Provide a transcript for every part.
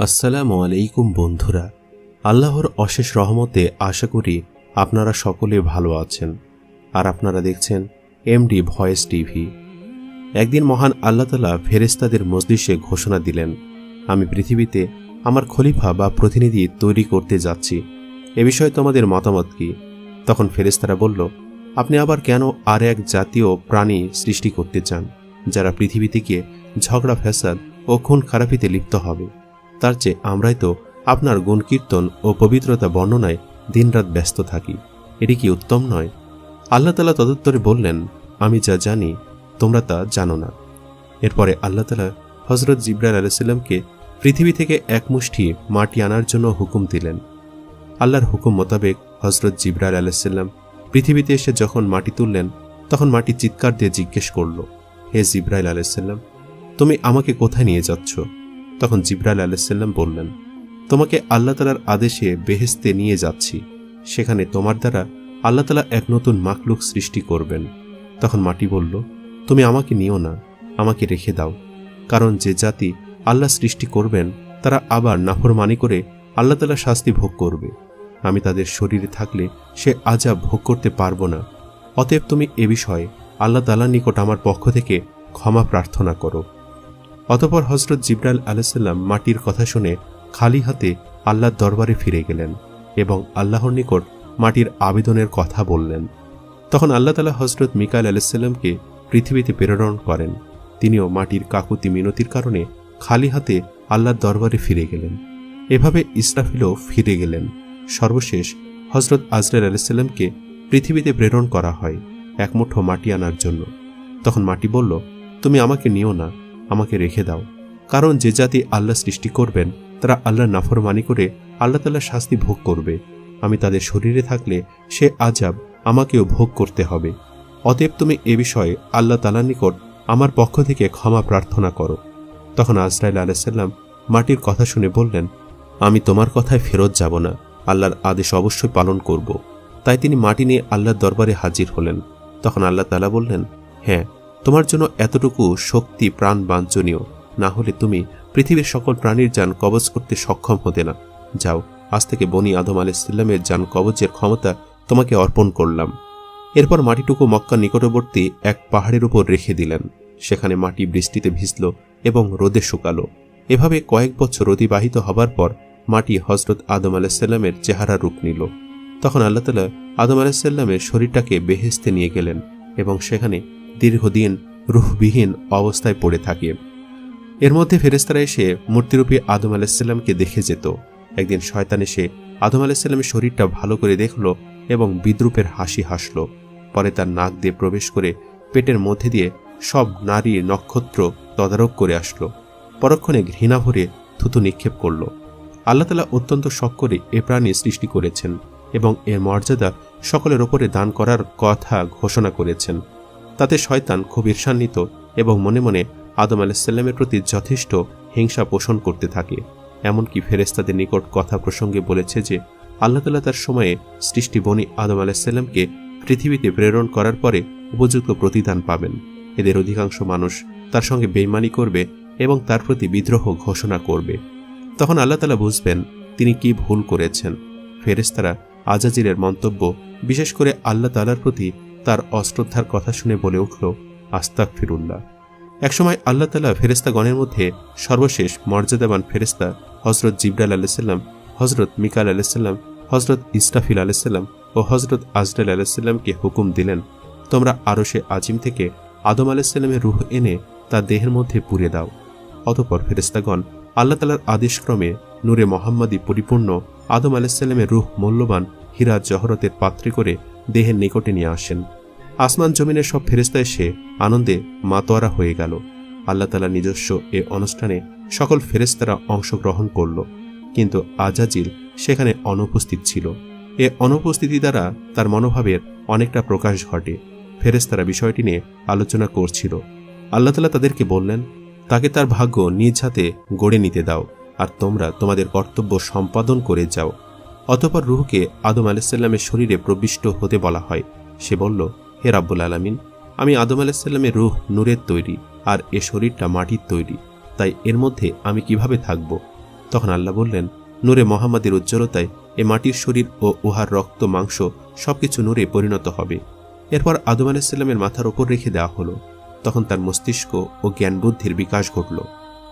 আসসালামু আলাইকুম বন্ধুরা, আল্লাহর অশেষ রহমতে আশা করি আপনারা সকলে ভালো আছেন। আর আপনারা দেখছেন এমডি ভয়েস টিভি। একদিন মহান আল্লাহ তাআলা ফেরেশতাদের মজলিসে ঘোষণা দিলেন, আমি পৃথিবীতে আমার খলিফা বা প্রতিনিধি তৈরি করতে যাচ্ছি। এ বিষয়ে তোমাদের মতামত কি? তখন ফেরেশতারা বলল, আপনি আবার কেন আর এক জাতীয় প্রাণী সৃষ্টি করতে চান যারা পৃথিবী থেকে ঝগড়া ফ্যাসাদ ও খুন খারাপিতে লিপ্ত হবে? তার চেয়ে আমরাই তো আপনার গুণকীর্তন ও পবিত্রতা বর্ণনায় দিনরাত ব্যস্ত থাকি। এটি কি উত্তম নয়? আল্লাহ তাআলা তদুত্তরে বললেন, আমি যা জানি তোমরা তা জানো না। এরপরে আল্লাহ তাআলা হযরত জিবরাইল আলাইহিস সালামকে পৃথিবী থেকে এক মুষ্টি মাটি আনার জন্য হুকুম দিলেন। আল্লাহর হুকুম মোতাবেক হযরত জিবরাইল আলাইহিস সালাম পৃথিবীতে এসে যখন মাটি তুললেন, তখন মাটি চিৎকার দিয়ে জিজ্ঞেস করল, হে জিবরাইল আলাইহিস সালাম, তুমি আমাকে কোথায় নিয়ে যাচ্ছ? তখন জিবরাইল আলাইহিস সালাম বললেন, তোমাকে আল্লাহ তাআলার আদেশে বেহেশতে নিয়ে যাচ্ছি। সেখানে তোমার দ্বারা আল্লাহ তাআলা এক নতুন মাখলুক সৃষ্টি করবেন। তখন মাটি বলল, তুমি আমাকে নিও না, আমাকে রেখে দাও। কারণ যে জাতি আল্লাহ সৃষ্টি করবেন তারা আবার নাফরমানি করে আল্লাহ তাআলা শাস্তি ভোগ করবে। আমি তাদের শরীরে থাকলে সে আযাব ভোগ করতে পারবো না। অতএব তুমি এ বিষয়ে আল্লাহ তাআলার নিকট আমার পক্ষ থেকে ক্ষমা প্রার্থনা করো। অতঃপর হযরত জিবরাইল আলাইহিস সালাম মাটির কথা শুনে খালি হাতে আল্লাহর দরবারে ফিরে গেলেন এবং আল্লাহর নিকট মাটির আবেদনের কথা বললেন। তখন আল্লাহ তাআলা হযরত মিকাইল আলাইহিস সালামকে পৃথিবীতে প্রেরণ করেন। তিনিও মাটির কাকুতি মিনতির কারণে খালি হাতে আল্লাহর দরবারে ফিরে গেলেন। এভাবে ইসরাফিলও ফিরে গেলেন। সর্বশেষ হযরত আজরাইল আলাইহিস সালামকে পৃথিবীতে প্রেরণ করা হয় এক মুঠো মাটি আনার জন্য। তখন মাটি বলল, তুমি আমাকে নিও না, আমাকে রেখে দাও। কারণ যে জাতি আল্লাহ সৃষ্টি করবেন তারা আল্লাহর নাফরমানি করে আল্লাহ তাআলার শাস্তি ভোগ করবে। আমি তাদের শরীরে থাকলে সে আযাব আমাকেও ভোগ করতে হবে। অতএব তুমি এ বিষয়ে আল্লাহ তাআলার নিকট আমার পক্ষ থেকে ক্ষমা প্রার্থনা করো। তখন আজরাইল আলাইহিস সালাম মাটির কথা শুনে বললেন, আমি তোমার কথায় ফেরত যাব না, আল্লাহর আদেশ অবশ্যই পালন করব। তাই তিনি মাটি নিয়ে আল্লাহর দরবারে হাজির হলেন। তখন আল্লাহ তাআলা বললেন, হ্যাঁ, তোমার জন্য এতটুকু শক্তি প্রাণ বাঞ্ছনীয়, না হলে তুমি পৃথিবীর সকল প্রাণীর জান কবজ করতে সক্ষম হতে না। যাও, আজ থেকে বনি আদম আলাইহিস সালামের জান কবজের ক্ষমতা তোমাকে অর্পণ করলাম। এরপর মাটিটুকু মক্কার নিকটবর্তী এক পাহাড়ের উপর রেখে দিলেন। সেখানে মাটি বৃষ্টিতে ভিজল এবং রোদে শুকালো। এভাবে কয়েক বছর অতিবাহিত হবার পর মাটি হযরত আদম আলাইহিস সালামের চেহারা রূপ নিল। তখন আল্লাহ তাআলা আদম আলাইহিস সালামের শরীরটাকে বেহেশতে নিয়ে গেলেন এবং সেখানে দীর্ঘদিন রূহবিহীন অবস্থায় পড়ে থাকে। এর মধ্যে ফেরেশতারা এসে মূর্তিরূপী আদম আলাইহিস সালামকে দেখে যেত। একদিন শয়তান এসে আদম আলাইহিস সালামের শরীরটা ভালো করে দেখল এবং বিদ্রূপের হাসি হাসল। পরে তার নাক দিয়ে প্রবেশ করে পেটের মধ্যে দিয়ে সব নারী নক্ষত্র তদারক করে আসলো। পরক্ষণে ঘৃণা ভরে থুতু নিক্ষেপ করল। আল্লাহ তাআলা অত্যন্ত শখ করে এ প্রাণী সৃষ্টি করেছেন এবং এর মর্যাদা সকলের ওপরে দান করার কথা ঘোষণা করেছেন। তাতে শয়তান খুব ঈর্ষান্বিত এবং মনে মনে আদম আলাইহিস সালামের প্রতি যথেষ্ট হিংসা পোষণ করতে থাকে। এমনকি ফেরেশতাদের নিকট কথা প্রসঙ্গে বলেছে যে আল্লাহ তাআলা তার সময়ে সৃষ্টি বনি আদম আলাইহিস সালামকে পৃথিবীতে প্রেরণ করার পরে উপযুক্ত প্রতিদান পাবেন। এদের অধিকাংশ মানুষ তার সঙ্গে বেঈমানি করবে এবং তার প্রতি বিদ্রোহ ঘোষণা করবে। তখন আল্লাহ তাআলা বুঝবেন তিনি কি ভুল করেছেন। ফেরেশতারা আজাজিলের মন্তব্য, বিশেষ করে আল্লাহ তাআলার প্রতি তার অশ্রদ্ধার কথা শুনে বলে উঠল, আস্তাগফিরুল্লাহ। একসময় আল্লাহ তাআলা ফেরেশতাগণের মধ্যে সর্বশেষ মর্যাদাবান ফেরেশতা হযরত জিবরাইল আলাইহিস সালাম, হযরত মিকাইল আলাইহিস সালাম, হযরত ইসরাফিল আলাইহিস সালাম ও হযরত আজরাইল আলাইহিস সালামকে হুকুম দিলেন, তোমরা আরশে আজিম থেকে আদম আলাইহিস সালামের রূহ এনে তার দেহের মধ্যে পুরে দাও। অতঃপর ফেরেশতাগণ আল্লাহ তাআলার আদেশক্রমে নূরে মুহাম্মাদি পরিপূর্ণ আদম আলাইহিস সালামের রূহ মূল্যবান হীরা জহরতের পাত্রে করে দেহের নিকটে নিয়ে আসেন। আসমান জমিনের সব ফেরেশতা এসে আনন্দে মাতোয়ারা হয়ে গেল। আল্লাহ তাআলা নিজস্ব এ অনুষ্ঠানে সকল ফেরেশতারা অংশগ্রহণ করল, কিন্তু আজাজিল সেখানে অনুপস্থিত ছিল। এ অনুপস্থিতি দ্বারা তার মনোভাবের অনেকটা প্রকাশ ঘটে। ফেরেশতারা বিষয়টি নিয়ে আলোচনা করছিল। আল্লাহ তাআলা তাদেরকে বললেন, তাকে তার ভাগ্য নিজ হাতে গড়ে নিতে দাও, আর তোমরা তোমাদের কর্তব্য সম্পাদন করে যাও। অতঃপর রূহকে আদম আলাইহিস সালামের শরীরে প্রবিষ্ট হতে বলা হয়। সে বলল, হে রাব্বুল আলামিন, আমি আদম আলাইহিস সালামের রূহ নূরের তৈরি আর এ শরীরটা মাটির তৈরি, তাই এর মধ্যে আমি কিভাবে থাকব? তখন আল্লাহ বললেন, নূরে মোহাম্মদের উজ্জ্বলতায় এ মাটির শরীর ও উহার রক্ত মাংস সবকিছু নূরে পরিণত হবে। এরপর আদম আলাইহিসসালামের মাথার ওপর রেখে দেওয়া হলো। তখন তার মস্তিষ্ক ও জ্ঞান বুদ্ধির বিকাশ ঘটল।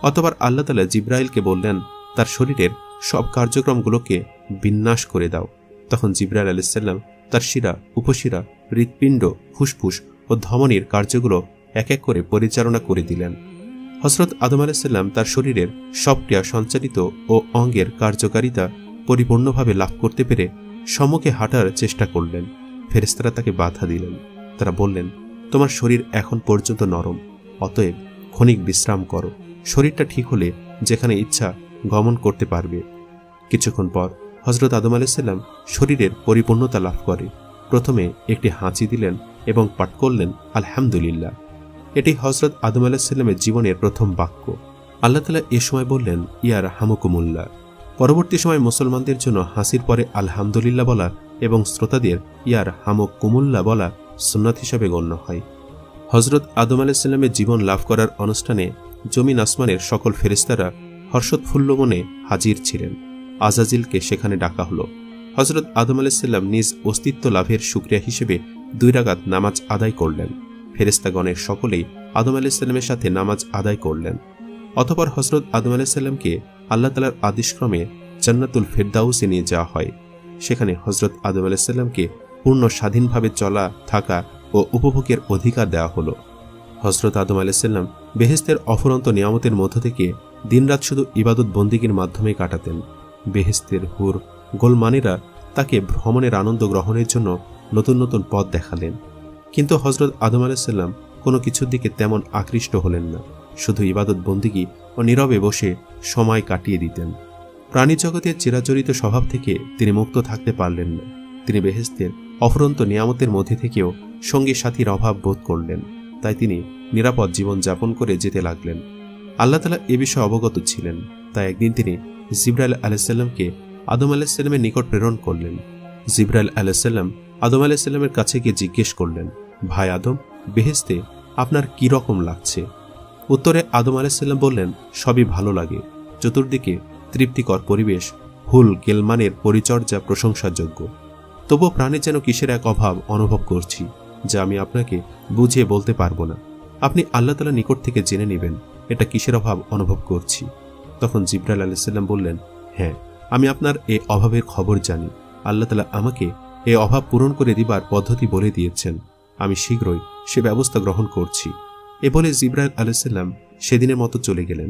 অতঃপর আল্লাহ তাআলা জিবরাইলকে বললেন, তার শরীরের সব কার্যক্রমগুলোকে বিন্যাস করে দাও। তখন জিবরাইল আলাইহিসসালাম তার শিরা, উপশিরা, হৃৎপিণ্ড, ফুসফুস ও ধমনীর কার্যগুলো এক এক করে পরিচালনা করে দিলেন। হযরত আদম আলাইহিসসালাম তার শরীরের সব ক্রিয়া সঞ্চালিত ও অঙ্গের কার্যকারিতা পরিপূর্ণভাবে লাভ করতে পেরে সম্মুখে হাঁটার চেষ্টা করলেন। ফেরেশতারা তাকে বাধা দিলেন। তারা বললেন, তোমার শরীর এখন পর্যন্ত নরম, অতএব ক্ষণিক বিশ্রাম করো। শরীরটা ঠিক হলে যেখানে ইচ্ছা গমন করতে পারবে। কিছুক্ষণ পর হযরত আদম আলাইহিসসালাম শরীরের পরিপূর্ণতা লাভ করে প্রথমে একটি হাঁচি দিলেন এবং পাঠ করলেন আলহামদুলিল্লাহ। এটি হযরত আদম আলাইহিসসালামের জীবনের প্রথম বাক্য। আল্লাহ তাআলা এ সময় বললেন, ইয়া রাহমাকুমুল্লাহ। পরবর্তী সময় মুসলমানদের জন্য হাসির পরে আলহামদুলিল্লাহ বলা এবং শ্রোতাদের ইয়া রাহমাকুমুল্লাহ বলা সুন্নাত হিসাবে গণ্য হয়। হযরত আদম আলাইহিসসালামের জীবন লাভ করার অনুষ্ঠানে জমিন আসমানের সকল ফেরেশতারা হর্ষোৎফুল্ল মনে হাজির ছিলেন। আজাজিলকে সেখানে ডাকা হলো। হযরত আদম আলাইহিসসালাম নিজ অস্তিত্ব লাভের শুকরিয়া হিসেবে 2 রাকাত নামাজ আদায় করলেন। ফেরেশতাগণের সকলেই আদম আলাইহিসসালামের সাথে নামাজ আদায় করলেন। অতঃপর হযরত আদম আলাইহিসসালামকে আল্লাহ তাআলার আদেশক্রমে জান্নাতুল ফেরদাউসে নিয়ে যাওয়া হয়। সেখানে হযরত আদম আলাইহিসসালামকে পূর্ণ স্বাধীনভাবে চলা, থাকা ও উপভোগের অধিকার দেওয়া হলো। হযরত আদম আলাইহিসসালাম বেহেশতের অফুরন্ত নিয়ামতের মধ্য থেকে দিনরাত শুধু ইবাদত বন্দিগির মাধ্যমে কাটাতেন। বেহেশতের হুর গোলমানেরা তাকে ভ্রমণের আনন্দ গ্রহণের জন্য নতুন নতুন পথ দেখালেন। কিন্তু হযরত আদম আলাইহিসসালাম কোনো কিছুর দিকে তেমন আকৃষ্ট হলেন না। শুধু ইবাদত বন্দিগি ও নীরবে বসে সময় কাটিয়ে দিতেন। প্রাণী জগতের চিরাচরিত স্বভাব থেকে তিনি মুক্ত থাকতে পারলেন না। তিনি বেহেশতের অফুরন্ত নিয়ামতের মধ্যে থেকেও সঙ্গী সাথীর অভাব বোধ করলেন। তাই তিনি নিরাপদ জীবন যাপন করে যেতে লাগলেন। আল্লাহ তাআলা এ বিষয়ে অবগত ছিলেন। তাই একদিন তিনি জিবরাইল আলাইহিসসালামকে আদম আলাইহিসসালামের নিকট প্রেরণ করলেন। জিবরাইল আলাইহিসসালাম আদম আলাইহিসসালামের কাছে গিয়ে জিজ্ঞেস করলেন, ভাই আদম, বেহেশতে আপনার কি রকম লাগছে? উত্তরে আদম আলাইহিসসালাম বললেন, সবই ভালো লাগে। চতুর্দিকে তৃপ্তিকর পরিবেশ, হুল গেলমানের পরিচর্যা প্রশংসাযোগ্য। তবুও প্রাণীর যেন কিসের এক অভাব অনুভব করছি, যা আমি আপনাকে বুঝিয়ে বলতে পারবো না। আপনি আল্লাহ তাআলার নিকট থেকে জেনে নেবেন এটা কিসের অভাব অনুভব করছি। তখন জিবরাইল আলাইহিসসালাম বললেন, হ্যাঁ, আমি আপনার এই অভাবের খবর জানি। আল্লাহ তাআলা আমাকে এই অভাব পূরণ করে দিবার পদ্ধতি বলে দিয়েছেন। আমি শীঘ্রই সে ব্যবস্থা গ্রহণ করছি। এ বলে জিবরাইল আলাইহিসসালাম সেদিনের মতো চলে গেলেন।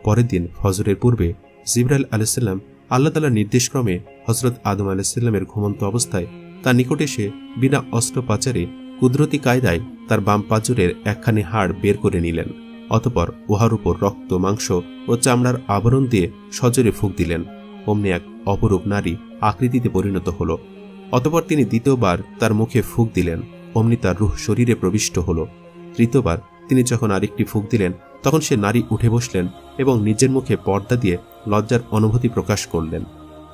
পরের দিন ফজরের পূর্বে জিবরাইল আলাইহিসসালাম আল্লাহ তাআলার নির্দেশক্রমে হযরত আদম আলাইহিসসালামের ঘুমন্ত অবস্থায় তার নিকট এসে বিনা অস্ত্রোপচারে কুদরতি কায়দায় তার বাম পাঁজরের একখানি হাড় বের করে নিলেন। অতঃপর উহার উপর রক্ত, মাংস ও চামড়ার আবরণ দিয়ে সজোরে ফুঁক দিলেন। অমনি এক অপরূপ নারী আকৃতিতে পরিণত হল। অতঃপর তিনি দ্বিতীয়বার তার মুখে ফুঁক দিলেন। অমনি তার রূহ শরীরে প্রবিষ্ট হল। তৃতীয়বার তিনি যখন আরেকটি ফুঁক দিলেন, তখন সে নারী উঠে বসলেন এবং নিজের মুখে পর্দা দিয়ে লজ্জার অনুভূতি প্রকাশ করলেন।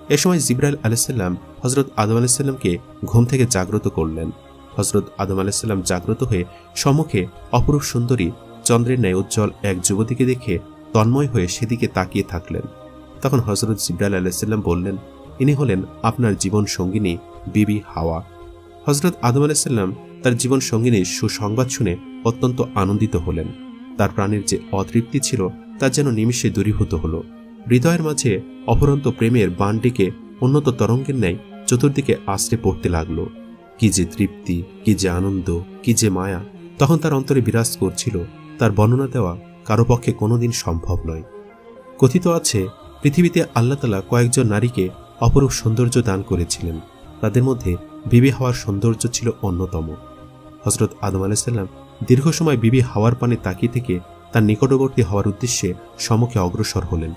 এ সময় জিবরাইল আলাইহিসসালাম হযরত আদম আলাইহিসসালামকে ঘুম থেকে জাগ্রত করলেন। হযরত আদম আলাইহিসসালাম জাগ্রত হয়ে সম্মুখে অপরূপ সুন্দরী, চন্দ্রের ন্যায় উজ্জ্বল এক যুবতীকে দেখে তন্ময় হয়ে সেদিকে তাকিয়ে থাকলেন। তখন হযরত জিবরাইল আলাইহিসসালাম বললেন, ইনি হলেন আপনার জীবন সঙ্গিনী বিবি হাওয়া। হযরত আদম আলাইহিসসালাম তার জীবন সঙ্গিনীর সুসংবাদ শুনে অত্যন্ত আনন্দিত হলেন। তার প্রাণের যে অতৃপ্তি ছিল তা যেন নিমিষে দূরীভূত হল। হৃদয়ের মাঝে অপরন্ত প্রেমের বানটিকে উন্নত তরঙ্গের ন্যায় চতুর্দিকে আশ্রে পড়তে লাগল। কি যে তৃপ্তি, কি যে আনন্দ, কি যে মায়া তখন তার অন্তরে বিরাজ করছিল, তার বর্ণনা দেওয়া কারো পক্ষে কোনোদিন সম্ভব নয়। কথিত আছে, পৃথিবীতে আল্লাহ তাআলা কয়েকজন নারীকে অপরূপ সৌন্দর্য দান করেছিলেন। তাদের মধ্যে বিবি হাওয়ার সৌন্দর্য ছিল অন্যতম। হযরত আদম আলাইহিসসালাম দীর্ঘ সময় বিবি হাওয়ার পানে তাকিয়ে থেকে তার নিকটবর্তী হওয়ার উদ্দেশ্যে সম্মুখে অগ্রসর হলেন।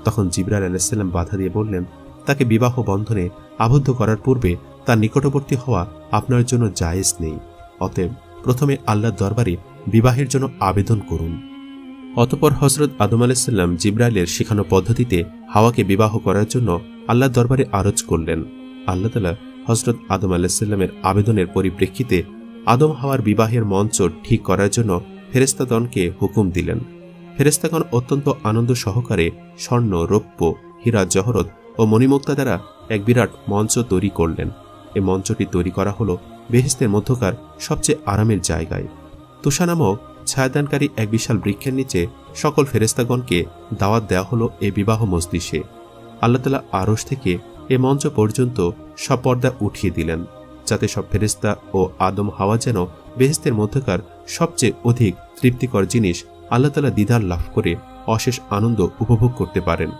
তখন জিবরাইল আলাইহিসসালাম বাধা দিয়ে বললেন, তাকে বিবাহ বন্ধনে আবদ্ধ করার পূর্বে তার নিকটবর্তী হওয়া আপনার জন্য জায়েজ নেই। অতএব প্রথমে আল্লাহর দরবারে বিবাহের জন্য আবেদন করুন। অতঃপর হযরত আদম আলাইহিসসালাম জিবরাইলের শেখানো পদ্ধতিতে হাওয়াকে বিবাহ করার জন্য আল্লাহর দরবারে আরজ করলেন। আল্লাহ তাআলা হযরত আদম আলাইহিসসালামের আবেদনের পরিপ্রেক্ষিতে আদম হাওয়ার বিবাহের মঞ্চ ঠিক করার জন্য ফেরেশতাগণকে হুকুম দিলেন। ফেরেশতাগণ অত্যন্ত আনন্দ সহকারে স্বর্ণ, রৌপ্য হীরা জহরত ও মণিমুক্তা দ্বারা এক বিরাট মঞ্চ তৈরি করলেন। এই মঞ্চটি তৈরি করা হল বেহেশতের মধ্যকার সবচেয়ে আরামের জায়গায়। তুষা নামক ছায়াদানকারী এক বিশাল বৃক্ষের নিচে সকল ফেরেশতাগণকে দাওয়াত দেওয়া হল এই বিবাহ মজলিসে। আল্লাহ তাআলা আরশ থেকে এ মঞ্চ পর্যন্ত সব পর্দা উঠিয়ে দিলেন, যাতে সব ফেরেশতা ও আদম হাওয়া যেন বেহেশতের মধ্যকার সবচেয়ে অধিক তৃপ্তিকর জিনিস আল্লাহ তাআলা দিদার লাভ করে অশেষ আনন্দ উপভোগ করতে পারেন।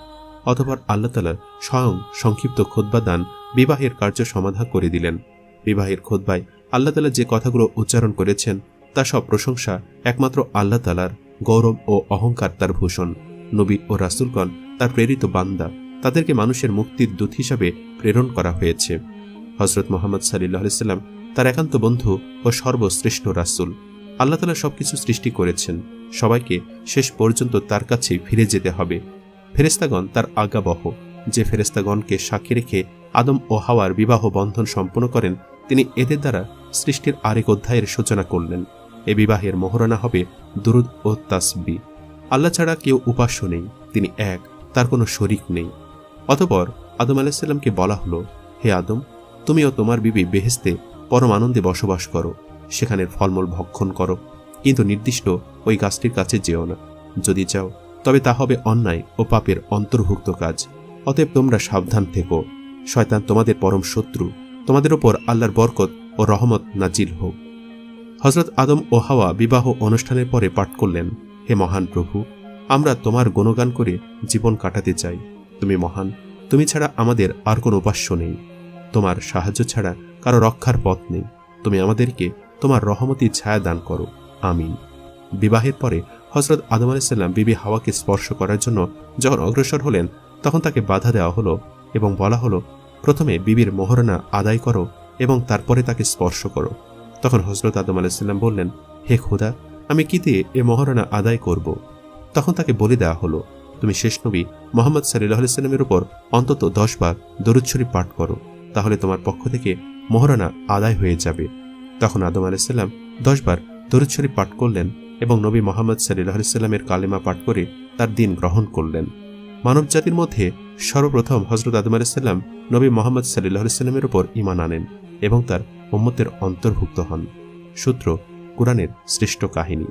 অতঃপর আল্লাহ তাআলা স্বয়ং সংক্ষিপ্ত খুতবা দান বিবাহের কার্য সমাধা করে দিলেন। বিবাহের খুতবায় আল্লাহ তাআলা যে কথাগুলো উচ্চারণ করেছেন তা সব প্রশংসা একমাত্র আল্লাহ তাআলার, গৌরব ও অহংকার তার ভূষণ। নবী ও রাসূলগণ তার প্রেরিত বান্দা, তাদেরকে মানুষের মুক্তির দূত হিসাবে প্রেরণ করা হয়েছে। হযরত মুহাম্মদ সাল্লাল্লাহু আলাইহি সাল্লাম তার একান্ত বন্ধু ও সর্বশ্রেষ্ঠ রাসূল। আল্লাহ তাআলা সবকিছু সৃষ্টি করেছেন, সবাইকে শেষ পর্যন্ত তার কাছে ফিরে যেতে হবে। ফেরেশতাগণ তার আজ্ঞাবহ। যে ফেরেশতাগণকে সাক্ষী রেখে আদম ও হাওয়ার বিবাহ বন্ধন সম্পন্ন করেন, তিনি এদের দ্বারা সৃষ্টির আরেক অধ্যায়ের সূচনা করলেন। এ বিবাহের মোহরানা হবে দুরুদ ও তাসবিহ। আল্লাহ ছাড়া কেউ উপাস্য নেই, তিনি এক, তার কোনো শরীক নেই। অতঃপর আদম আলাইহিস সালামকে বলা হলো, হে আদম, তুমি ও তোমার বিবি বেহেশতে পরম আনন্দে বসবাস করো, সেখানের ফলমূল ভক্ষণ করো, কিন্তু নির্দিষ্ট ওই গাছটির কাছে যেও না। যদি যাও তবে তা হবে অন্যায় ও পাপের অন্তর্ভুক্ত কাজ। অতএব তোমরা সাবধান থেকো, শয়তান তোমাদের পরম শত্রু। তোমাদের ওপর আল্লাহর বরকত ও রহমত নাজিল হোক। হযরত আদম ও হাওয়া বিবাহ অনুষ্ঠানের পরে পাঠ করলেন, হে মহান প্রভু, আমরা তোমার গুণগান করে জীবন কাটাতে চাই। তুমি মহান, তুমি ছাড়া আমাদের আর কোনো উপাস্য নেই। তোমার সাহায্য ছাড়া কারো রক্ষার পথ নেই। তুমি আমাদেরকে তোমার রহমতের ছায়া দান করো, আমিন। বিবাহের পরে হযরত আদম আলাইহিস সালাম বিবি হাওয়াকে স্পর্শ করার জন্য যখন অগ্রসর হলেন, তখন তাকে বাধা দেওয়া হলো এবং বলা হলো, প্রথমে বিবির মোহরানা আদায় করো এবং তারপরে তাকে স্পর্শ করো। তখন হযরত আদম আলাইহিস সালাম বললেন, হে খোদা, আমি কি দিয়ে এ মোহরানা আদায় করব? তখন তাকে বলে দেওয়া হলো, তুমি শেষ নবী মুহাম্মদ সাল্লাল্লাহু আলাইহি সাল্লামের উপর অন্তত 10 বার দরুদ শরীফ পাঠ করো, তাহলে তোমার পক্ষ থেকে মোহরানা আদায় হয়ে যাবে। তখন আদম আলাইহিস সালাম 10 বার দরুদ শরীফ পাঠ করলেন এবং নবী মুহাম্মদ সাল্লাল্লাহু আলাইহি সাল্লামের কালেমা পাঠ করে তার দ্বীন গ্রহণ করলেন। মানব জাতির মধ্যে সর্বপ্রথম হযরত আদম আলাইহিস সালাম নবী মুহাম্মদ সাল্লাল্লাহু আলাইহি সাল্লামের উপর ঈমান আনেন এবং তার উম্মতের অন্তর্ভুক্ত হন। সূত্র কুরআনের শ্রেষ্ঠ কাহিনী।